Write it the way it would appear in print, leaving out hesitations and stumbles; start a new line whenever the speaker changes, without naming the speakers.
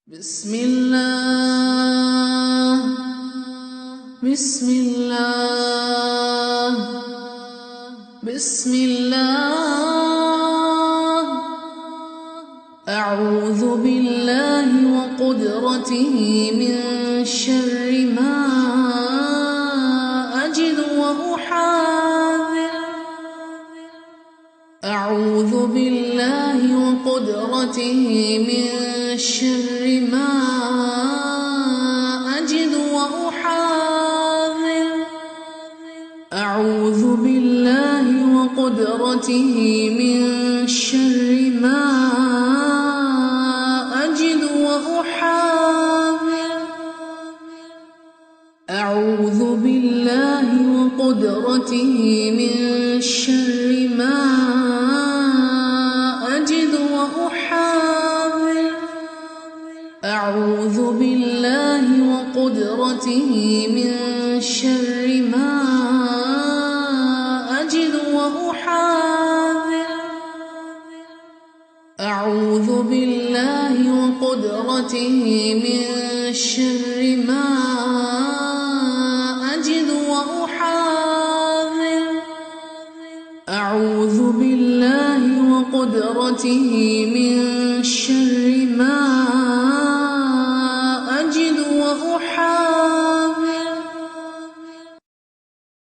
بسم الله بسم الله بسم الله أعوذ بالله وقدرته من شر ما أجد وأحاذر أعوذ بالله وقدرته من شر ما أجد وأحاذر أعوذ بالله وقدرته من شر ما أجد وأحاذر أعوذ بالله وقدرته من شر ما أجد وأحاذر أعوذ بالله وقدرته من شر ما أجد وأحاذر أعوذ بالله وقدرته من شر ما أجد وأحاذر أعوذ بالله وقدرته من شر